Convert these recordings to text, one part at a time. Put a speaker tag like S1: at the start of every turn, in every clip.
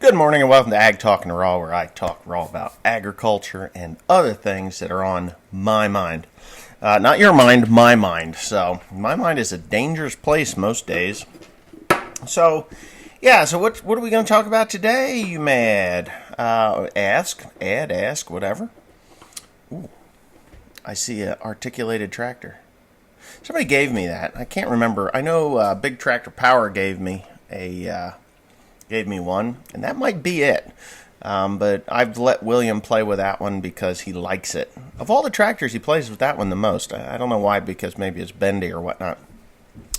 S1: Good morning and welcome to Ag Talking Raw, where I talk raw about agriculture and other things that are on my mind. Not your mind, my mind. So, my mind is a dangerous place most days. So, what are we going to talk about today, you mad? Ask, whatever. Ooh, I see an articulated tractor. Somebody gave me that. I can't remember. I know Big Tractor Power gave me one, and that might be it. But I've let William play with that one because he likes it. Of all the tractors, he plays with that one the most. I don't know why, because maybe it's bendy or whatnot.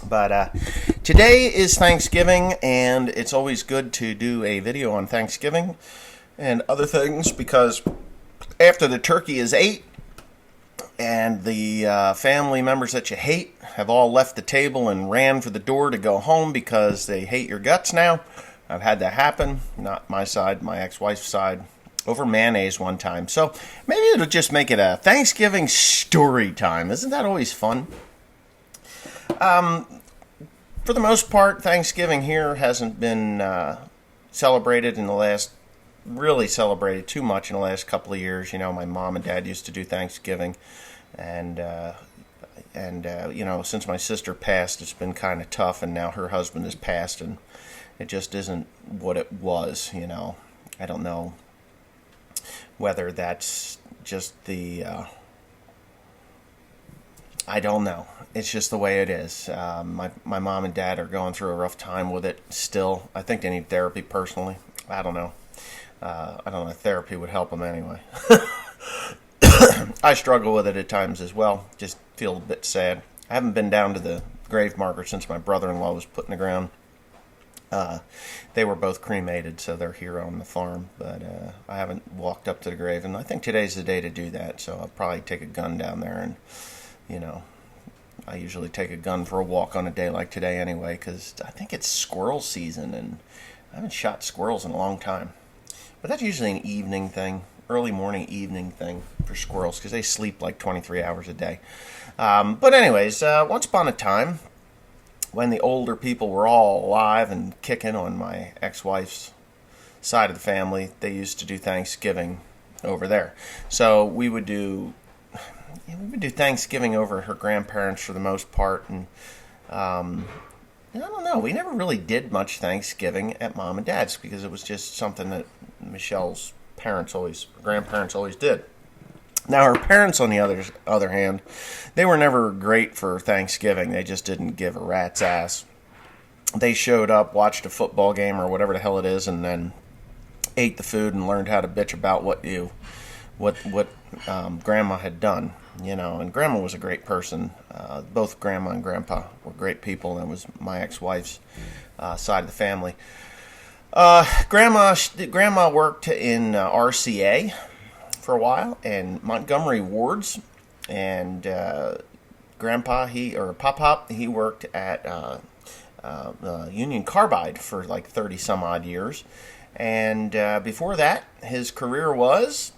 S1: But today is Thanksgiving, and it's always good to do a video on Thanksgiving and other things, because after the turkey is ate and the family members that you hate have all left the table and ran for the door to go home because they hate your guts now. I've had that happen, not my side, my ex-wife's side, over mayonnaise one time. So maybe it'll just make it a Thanksgiving story time. Isn't that always fun? For the most part, Thanksgiving here hasn't been celebrated too much in the last couple of years. You know, my mom and dad used to do Thanksgiving, and since my sister passed, it's been kind of tough, and now her husband has passed, and it just isn't what it was, you know. I don't know whether that's just I don't know. It's just the way it is. My mom and dad are going through a rough time with it still. I think they need therapy personally. I don't know. I don't know if therapy would help them anyway. I struggle with it at times as well. Just feel a bit sad. I haven't been down to the grave marker since my brother-in-law was put in the ground. They were both cremated, so they're here on the farm, but I haven't walked up to the grave, and I think today's the day to do that, so I'll probably take a gun down there, and, you know, I usually take a gun for a walk on a day like today anyway, because I think it's squirrel season, and I haven't shot squirrels in a long time. But that's usually an evening thing, early morning, evening thing for squirrels, because they sleep like 23 hours a day. But anyways, once upon a time, when the older people were all alive and kicking on my ex-wife's side of the family, they used to do Thanksgiving over there. So we would do Thanksgiving over at her grandparents for the most part, and I don't know. We never really did much Thanksgiving at Mom and Dad's because it was just something that Michelle's grandparents always did. Now, her parents, on the other hand, they were never great for Thanksgiving. They just didn't give a rat's ass. They showed up, watched a football game or whatever the hell it is, and then ate the food and learned how to bitch about what Grandma had done. You know, and Grandma was a great person. Both Grandma and Grandpa were great people, and it was my ex-wife's side of the family. Grandma worked in RCA for a while, and Montgomery Wards, and Grandpa, Pop, he worked at Union Carbide for like 30 some odd years, and before that, his career was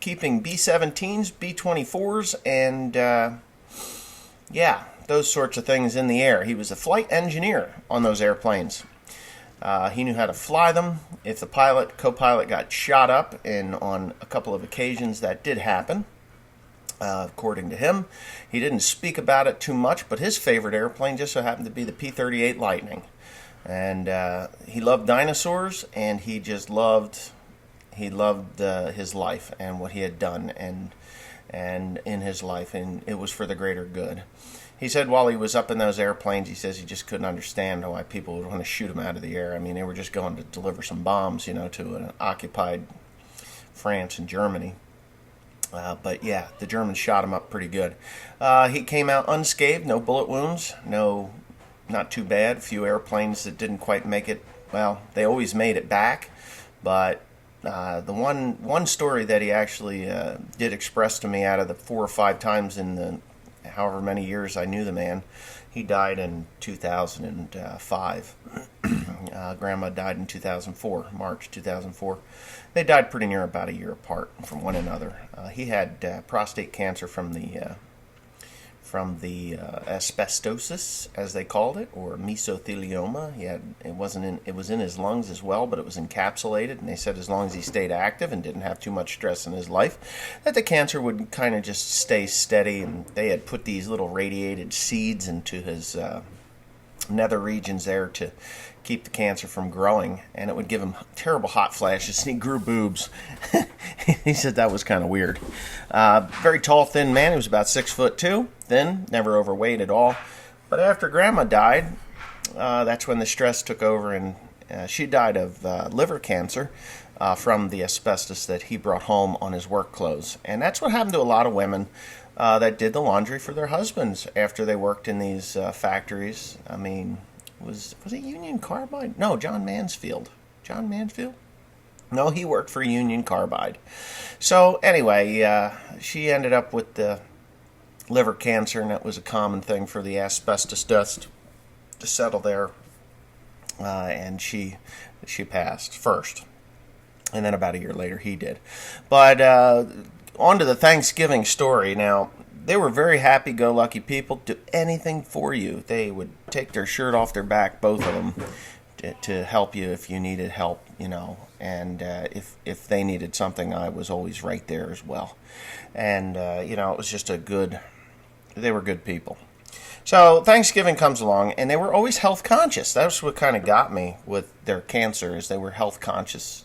S1: keeping B-17s, B-24s, and those sorts of things in the air. He was a flight engineer on those airplanes. He knew how to fly them. If the co-pilot got shot up, and on a couple of occasions that did happen, according to him, he didn't speak about it too much, but his favorite airplane just so happened to be the P-38 Lightning. And he loved dinosaurs, and he loved his life and what he had done and in his life, and it was for the greater good. He said while he was up in those airplanes, he says he just couldn't understand why people would want to shoot him out of the air. I mean, they were just going to deliver some bombs, you know, to an occupied France and Germany. But yeah, the Germans shot him up pretty good. He came out unscathed, no bullet wounds, not too bad. A few airplanes that didn't quite make it. Well, they always made it back, but the one story that he actually did express to me out of the 4 or 5 times in the however many years I knew the man, he died in 2005. Grandma died in 2004, March 2004. They died pretty near about a year apart from one another. He had prostate cancer from the from the asbestosis, as they called it, or mesothelioma. It was in his lungs as well, but it was encapsulated. And they said as long as he stayed active and didn't have too much stress in his life, that the cancer would kind of just stay steady. And they had put these little radiated seeds into his nether regions there to keep the cancer from growing, and it would give him terrible hot flashes, and he grew boobs. He said that was kind of weird. Very tall, thin man. He was about 6'2", thin, never overweight at all. But after Grandma died, that's when the stress took over, and she died of liver cancer from the asbestos that he brought home on his work clothes. And that's what happened to a lot of women that did the laundry for their husbands after they worked in these factories. I mean, was it Union Carbide? No, John Mansfield. John Mansfield? No, he worked for Union Carbide. So anyway, she ended up with the liver cancer, and that was a common thing for the asbestos dust to settle there. And she passed first, and then about a year later he did. But on to the Thanksgiving story. Now, they were very happy-go-lucky people, do anything for you. They would take their shirt off their back, both of them, to help you if you needed help, And if they needed something, I was always right there as well. And, it was just they were good people. So Thanksgiving comes along, and they were always health conscious. That's what kind of got me with their cancer, is they were health conscious.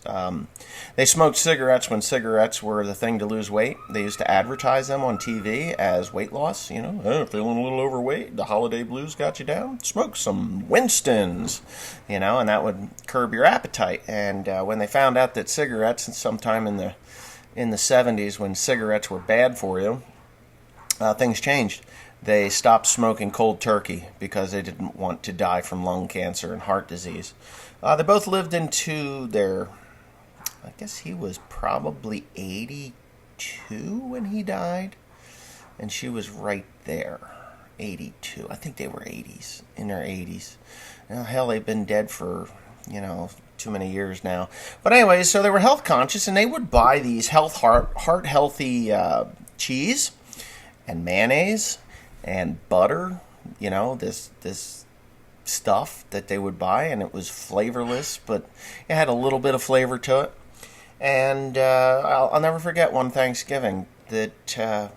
S1: They smoked cigarettes when cigarettes were the thing to lose weight. They used to advertise them on TV as weight loss. Feeling a little overweight, the holiday blues got you down. Smoke some Winstons, and that would curb your appetite. And when they found out that cigarettes, sometime in the 70s, when cigarettes were bad for you, things changed. They stopped smoking cold turkey because they didn't want to die from lung cancer and heart disease. They both lived into their, I guess he was probably 82 when he died, and she was right there, 82. I think they were in their 80s. Hell, they've been dead for, too many years now. But anyways, so they were health conscious, and they would buy these heart healthy cheese and mayonnaise and butter, this stuff that they would buy, and it was flavorless, but it had a little bit of flavor to it. And I'll never forget one Thanksgiving that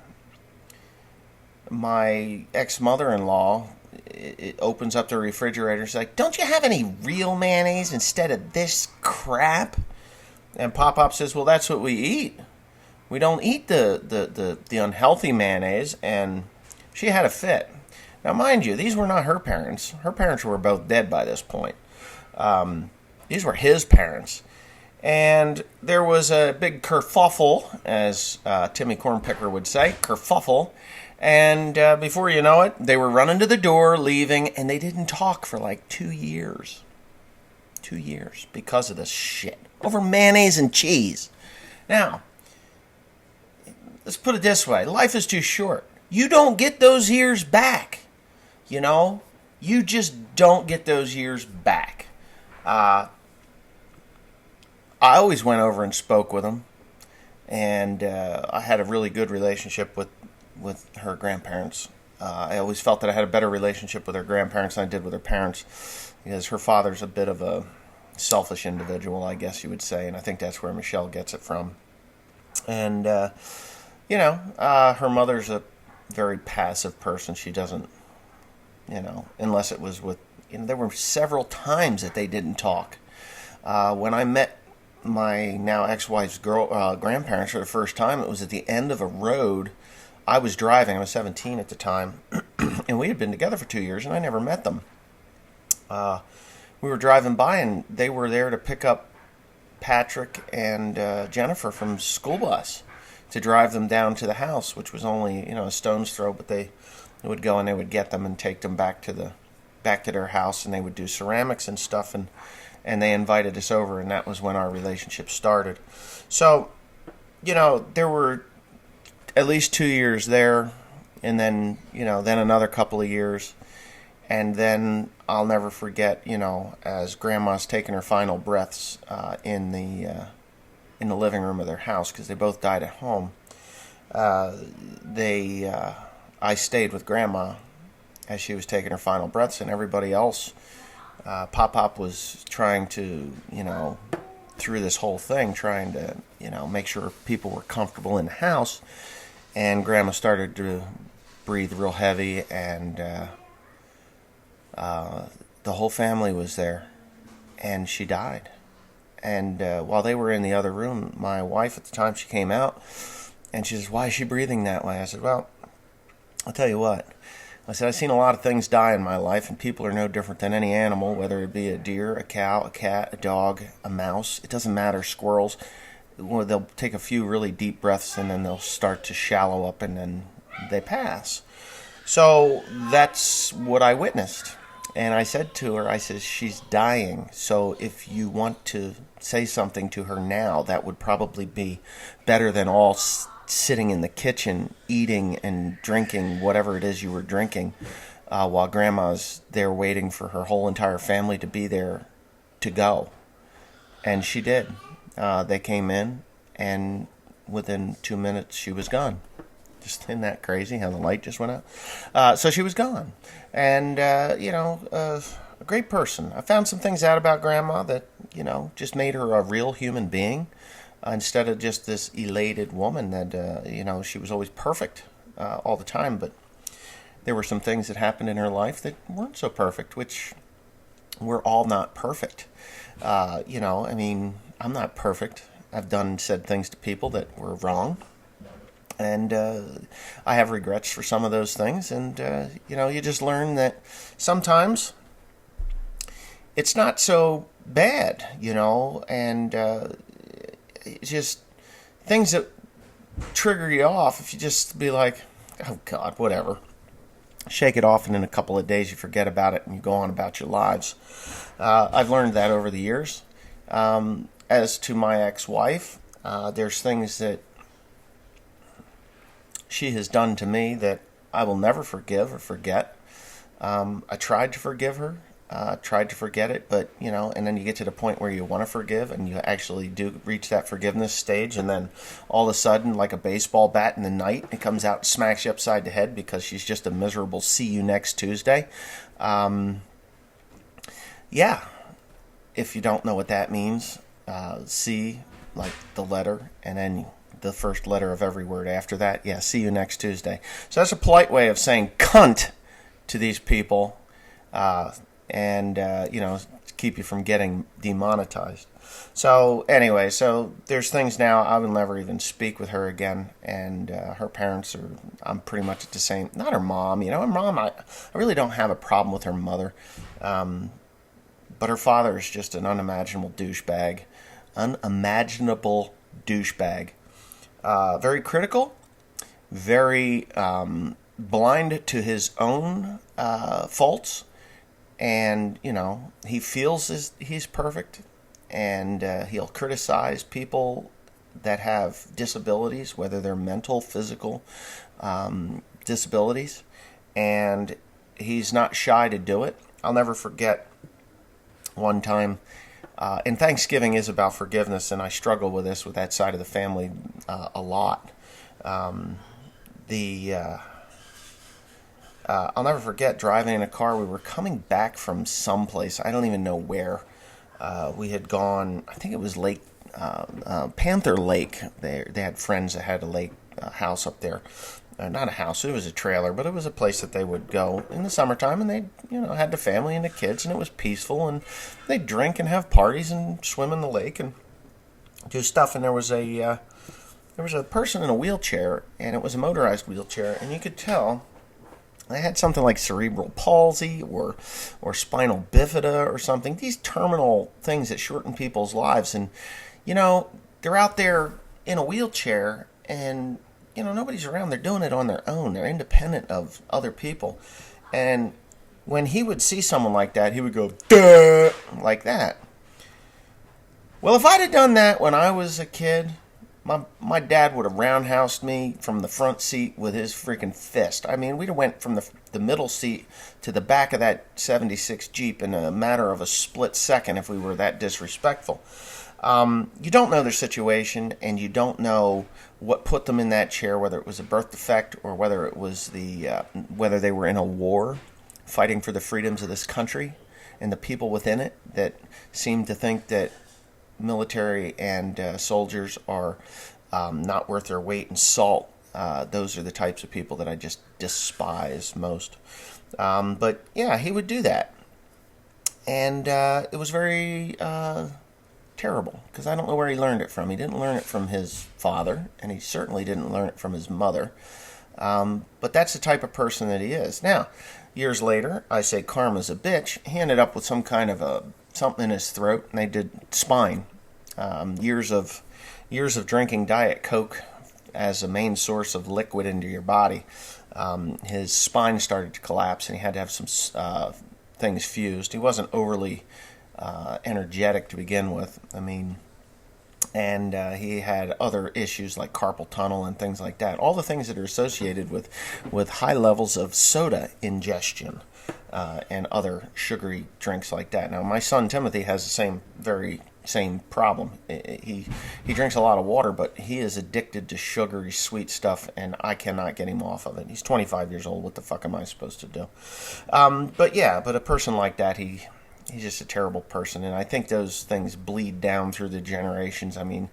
S1: my ex-mother-in-law, it opens up the refrigerator. She's like, "Don't you have any real mayonnaise instead of this crap?" And Pop-Pop says, "Well, that's what we eat. We don't eat the unhealthy mayonnaise." And she had a fit. Now, mind you, these were not her parents. Her parents were both dead by this point. These were his parents. And there was a big kerfuffle, as Timmy Cornpicker would say, kerfuffle. And before you know it, they were running to the door, leaving, and they didn't talk for like 2 years. 2 years because of this shit. Over mayonnaise and cheese. Now, let's put it this way. Life is too short. You don't get those years back. You just don't get those years back. I always went over and spoke with them, and I had a really good relationship with her grandparents. I always felt that I had a better relationship with her grandparents than I did with her parents, because her father's a bit of a selfish individual, I guess you would say, and I think that's where Michelle gets it from. And, her mother's a very passive person. She doesn't, unless it was with, there were several times that they didn't talk. When I met my now ex-wife's grandparents for the first time, it was at the end of a road. I was driving. I was 17 at the time, and we had been together for 2 years, and I never met them. We were driving by, and they were there to pick up Patrick and Jennifer from school bus to drive them down to the house, which was only, a stone's throw, but they would go and they would get them and take them back to their house, and they would do ceramics and stuff, and they invited us over, and that was when our relationship started. So, there were at least 2 years there, and then, then another couple of years, and then I'll never forget, as Grandma's taking her final breaths in the living room of their house, because they both died at home. I stayed with Grandma as she was taking her final breaths, and everybody else, Pop was trying to, through this whole thing, trying to, make sure people were comfortable in the house. And Grandma started to breathe real heavy, and the whole family was there, and she died. And while they were in the other room, my wife at the time, she came out, and she says, "Why is she breathing that way?" I said, "Well, I'll tell you what." I said, "I've seen a lot of things die in my life, and people are no different than any animal, whether it be a deer, a cow, a cat, a dog, a mouse. It doesn't matter, squirrels. Well, they'll take a few really deep breaths, and then they'll start to shallow up, and then they pass." So that's what I witnessed. And I said to her, I said, "She's dying. So if you want to say something to her now, that would probably be better than all sitting in the kitchen eating and drinking whatever it is you were drinking while Grandma's there waiting for her whole entire family to be there to go." And she did. They came in, and within 2 minutes she was gone. Just isn't that crazy how the light just went out? So she was gone. And, a great person. I found some things out about Grandma that, just made her a real human being instead of just this elated woman that, she was always perfect all the time. But there were some things that happened in her life that weren't so perfect, which we're all not perfect. I'm not perfect. I've said things to people that were wrong. And I have regrets for some of those things. And, you just learn that sometimes it's not so bad, and it's just things that trigger you off. If you just be like, "Oh, God, whatever." Shake it off, and in a couple of days you forget about it and you go on about your lives. I've learned that over the years. As to my ex-wife, there's things that she has done to me that I will never forgive or forget. I tried to forgive her, tried to forget it, but, and then you get to the point where you want to forgive, and you actually do reach that forgiveness stage, and then all of a sudden, like a baseball bat in the night, it comes out and smacks you upside the head because she's just a miserable "see you next Tuesday." Yeah, if you don't know what that means, see, like the letter, and then the first letter of every word after that. Yeah, "see you next Tuesday." So that's a polite way of saying cunt to these people, and keep you from getting demonetized. So anyway, so there's things now I will never even speak with her again, and her parents I'm pretty much at the same. Not her mom, her mom. I really don't have a problem with her mother, but her father is just an unimaginable douchebag. Very critical, very blind to his own faults, and he feels he's perfect, and he'll criticize people that have disabilities, whether they're mental, physical disabilities, and he's not shy to do it. I'll never forget one time. And Thanksgiving is about forgiveness, and I struggle with that side of the family a lot. I'll never forget driving in a car. We were coming back from someplace. I don't even know where. We had gone, I think it was Lake Panther Lake. They had friends that had a lake house up there. Not a house, it was a trailer, but it was a place that they would go in the summertime, and they, had the family and the kids, and it was peaceful, and they'd drink and have parties and swim in the lake and do stuff. And there was a person in a wheelchair, and it was a motorized wheelchair, and you could tell they had something like cerebral palsy or spinal bifida or something. These terminal things that shorten people's lives, and they're out there in a wheelchair, and nobody's around. They're doing it on their own. They're independent of other people. And when he would see someone like that, he would go, "Duh," like that. Well, if I'd have done that when I was a kid, my dad would have roundhoused me from the front seat with his freaking fist. I mean, we'd have went from the middle seat to the back of that 76 Jeep in a matter of a split second if we were that disrespectful. You don't know their situation, and you don't know what put them in that chair, whether it was a birth defect or whether it was whether they were in a war fighting for the freedoms of this country and the people within it that seem to think that military and soldiers are not worth their weight in salt. Those are the types of people that I just despise most. But yeah, he would do that. And it was very terrible because I don't know where he learned it from. He didn't learn it from his father, and he certainly didn't learn it from his mother. But that's the type of person that he is. Now, years later, I say karma's a bitch. He ended up with some kind of something in his throat, and they did spine. Years of drinking Diet Coke as a main source of liquid into your body. His spine started to collapse, and he had to have some things fused. He wasn't overly energetic to begin with. I mean, and he had other issues like carpal tunnel and things like that. All the things that are associated with high levels of soda ingestion and other sugary drinks like that. Now, my son Timothy has the very same problem. He drinks a lot of water, but he is addicted to sugary sweet stuff, and I cannot get him off of it. He's 25 years old. What the fuck am I supposed to do? But a person like that, he's just a terrible person, and I think those things bleed down through the generations. I mean,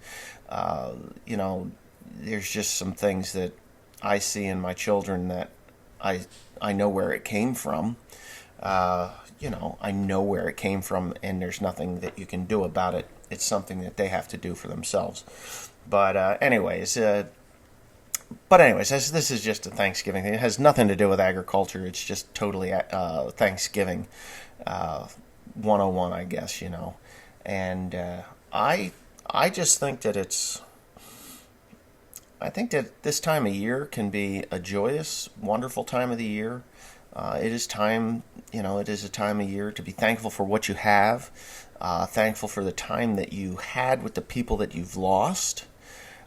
S1: there's just some things that I see in my children that I know where it came from. I know where it came from, and there's nothing that you can do about it. It's something that they have to do for themselves. But anyways, this is just a Thanksgiving thing. It has nothing to do with agriculture. It's just totally Thanksgiving 101, I guess, And I just think that I think that this time of year can be a joyous, wonderful time of the year. It is a time of year to be thankful for what you have, thankful for the time that you had with the people that you've lost.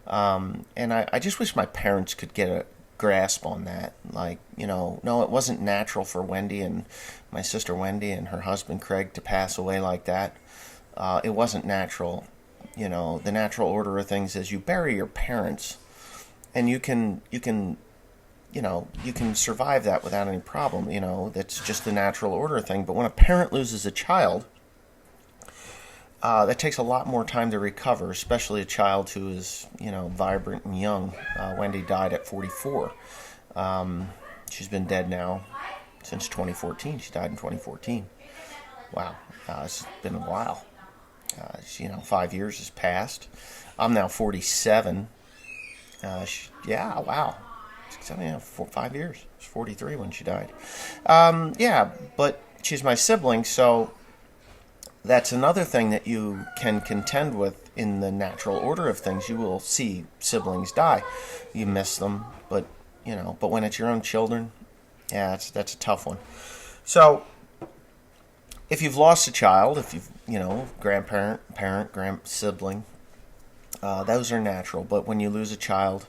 S1: And I just wish my parents could get a grasp on that. Like, no, it wasn't natural for Wendy and my sister Wendy and her husband Craig to pass away like that. It wasn't natural. The natural order of things is you bury your parents, and you can survive that without any problem. That's just the natural order thing. But when a parent loses a child, that takes a lot more time to recover, especially a child who is, vibrant and young. Wendy died at 44. She's been dead now since 2014. She died in 2014. Wow. It's been a while. 5 years has passed. I'm now 47. Wow. 5 years. She was 43 when she died. But she's my sibling, so that's another thing that you can contend with in the natural order of things. You will see siblings die. You miss them, but when it's your own children, that's a tough one. So if you've lost a child, if you've, grandparent, parent, sibling, those are natural. But when you lose a child,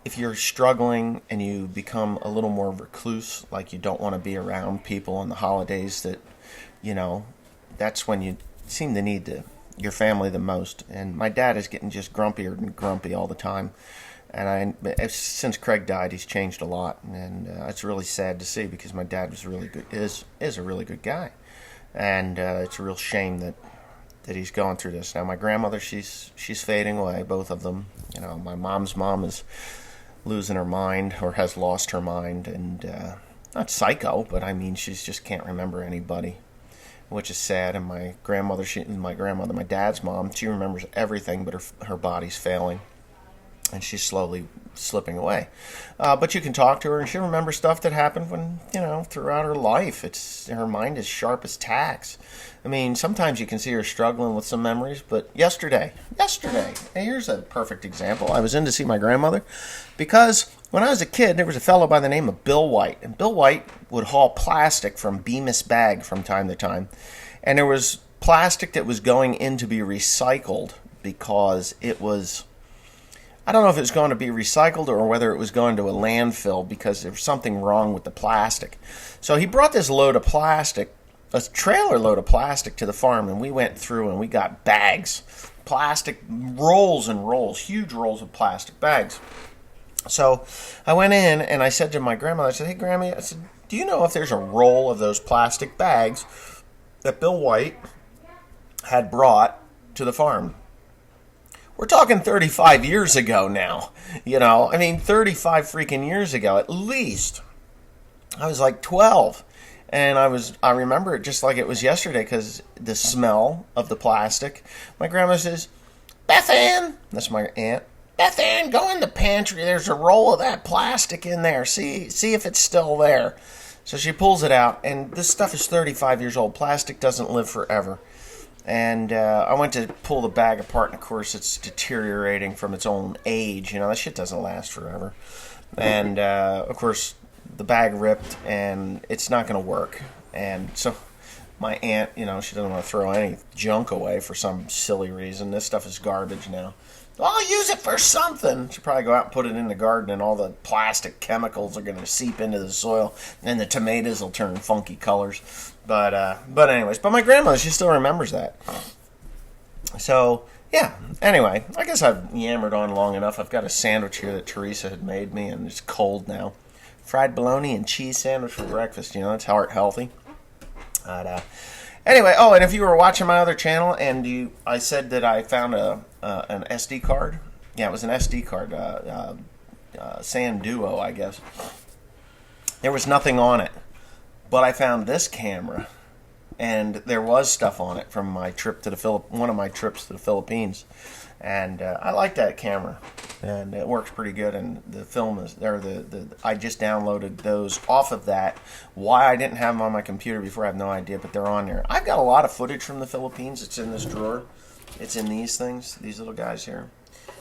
S1: if you're struggling and you become a little more recluse, like you don't want to be around people on the holidays, that's when you seem to need your family the most. And my dad is getting just grumpier and grumpy all the time. And since Craig died, he's changed a lot, and it's really sad to see because my dad was really good, is a really good guy, and it's a real shame that he's going through this. Now my grandmother, she's fading away, both of them. My mom's mom is losing her mind or has lost her mind, and not psycho, but I mean she just can't remember anybody, which is sad. And my dad's mom, she remembers everything, but her body's failing, and she's slowly slipping away. But you can talk to her, and she'll remember stuff that happened when, throughout her life. Her mind is sharp as tacks. I mean, sometimes you can see her struggling with some memories, but yesterday, and here's a perfect example. I was in to see my grandmother because when I was a kid, there was a fellow by the name of Bill White, and Bill White would haul plastic from Bemis Bag from time to time, and there was plastic that was going in to be recycled because it was, I don't know if it was going to be recycled or whether it was going to a landfill because there was something wrong with the plastic. So he brought this load of plastic, a trailer load of plastic, to the farm, and we went through and we got bags plastic rolls and rolls, huge rolls of plastic bags. So I went in and I said to my grandmother, I said, hey, Grammy, I said, do you know if there's a roll of those plastic bags that Bill White had brought to the farm? We're talking 35 years ago now, 35 freaking years ago at least. I was like 12, and I remember it just like it was yesterday because the smell of the plastic. My grandma says, Beth Ann, that's my aunt, Beth Ann, go in the pantry. There's a roll of that plastic in there. See if it's still there. So she pulls it out, and this stuff is 35 years old. Plastic doesn't live forever. And I went to pull the bag apart, and of course it's deteriorating from its own age. That shit doesn't last forever. And of course the bag ripped, and it's not going to work. And so my aunt, she doesn't want to throw any junk away for some silly reason. This stuff is garbage now. Well, I'll use it for something. She'll probably go out and put it in the garden, and all the plastic chemicals are going to seep into the soil, and the tomatoes will turn funky colors. But anyways, my grandmother, she still remembers that. So, yeah. Anyway, I guess I've yammered on long enough. I've got a sandwich here that Teresa had made me, and it's cold now. Fried bologna and cheese sandwich for breakfast. That's heart healthy. But, anyway, and if you were watching my other channel and I said that I found an SD card. Yeah, it was an SD card. Sand Duo, I guess. There was nothing on it. But I found this camera, and there was stuff on it from my trip to one of my trips to the Philippines. And I like that camera, and it works pretty good. And the film is there. I just downloaded those off of that. Why I didn't have them on my computer before, I have no idea, but they're on there. I've got a lot of footage from the Philippines. It's in this drawer. It's in these things, these little guys here.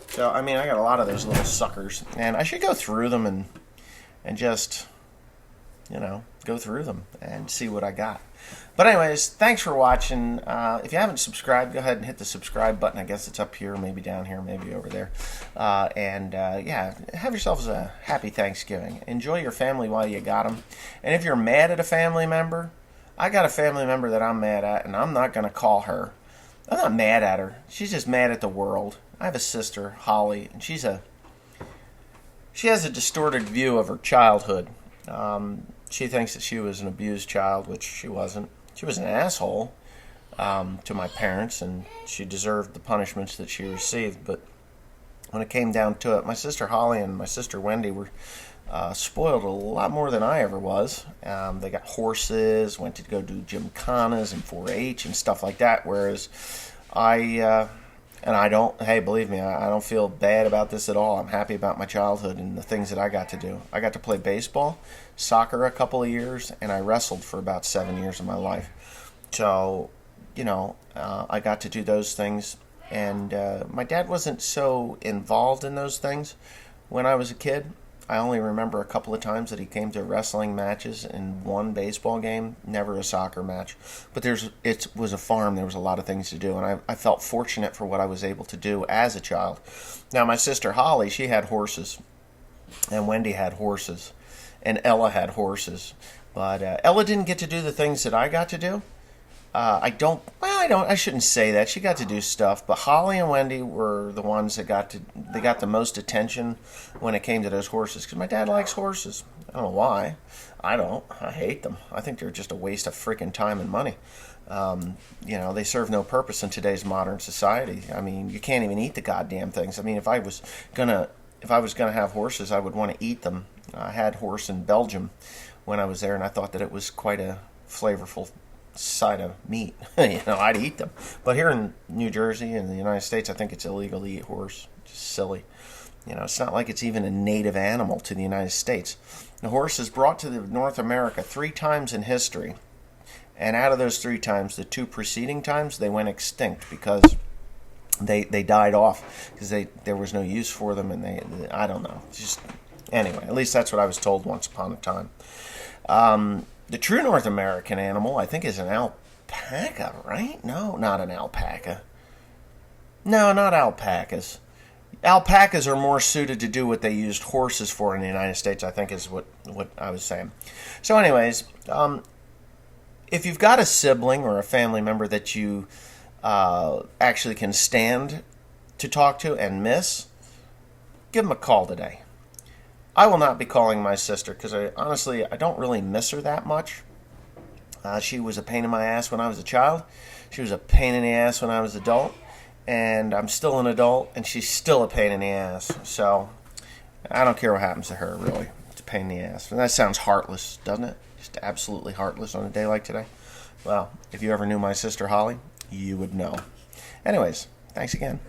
S1: So I got a lot of those little suckers, and I should go through them and just go through them and see what I got. But anyways, thanks for watching. If you haven't subscribed, go ahead and hit the subscribe button. I guess it's up here, maybe down here, maybe over there. Have yourselves a happy Thanksgiving. Enjoy your family while you got them. And if you're mad at a family member, I got a family member that I'm mad at, and I'm not going to call her. I'm not mad at her. She's just mad at the world. I have a sister, Holly, and she has a distorted view of her childhood. She thinks that she was an abused child, which she wasn't. She was an asshole to my parents, and she deserved the punishments that she received. But when it came down to it, my sister Holly and my sister Wendy were spoiled a lot more than I ever was. They got horses, went to go do gymkhanas and 4-H and stuff like that, whereas believe me, I don't feel bad about this at all. I'm happy about my childhood and the things that I got to do. I got to play baseball, soccer a couple of years, and I wrestled for about 7 years of my life. So, I got to do those things. And my dad wasn't so involved in those things when I was a kid. I only remember a couple of times that he came to wrestling matches and one baseball game, never a soccer match. But it was a farm, there was a lot of things to do, and I felt fortunate for what I was able to do as a child. Now, my sister Holly, she had horses, and Wendy had horses, and Ella had horses. But Ella didn't get to do the things that I got to do. I shouldn't say that. She got to do stuff, but Holly and Wendy were the ones that got the most attention when it came to those horses, because my dad likes horses. I don't know why. I don't. I hate them. I think they're just a waste of freaking time and money. They serve no purpose in today's modern society. You can't even eat the goddamn things. If I was gonna have horses, I would want to eat them. I had horse in Belgium when I was there, and I thought that it was quite a flavorful side of meat. I'd eat them. But here in New Jersey and the United States, I think it's illegal to eat horse. Just silly. It's not like it's even a native animal to the United States. The horse is brought to North America 3 times in history. And out of those 3 times, the 2 preceding times, they went extinct because they died off because there was no use for them, and I don't know. Anyway, at least that's what I was told once upon a time. The true North American animal, I think, is an alpaca, right? No, not an alpaca. No, not alpacas. Alpacas are more suited to do what they used horses for in the United States, I think is what I was saying. So anyways, if you've got a sibling or a family member that you actually can stand to talk to and miss, give them a call today. I will not be calling my sister because I don't really miss her that much. She was a pain in my ass when I was a child. She was a pain in the ass when I was an adult. And I'm still an adult, and she's still a pain in the ass. So I don't care what happens to her, really. It's a pain in the ass. And that sounds heartless, doesn't it? Just absolutely heartless on a day like today. Well, if you ever knew my sister Holly, you would know. Anyways, thanks again.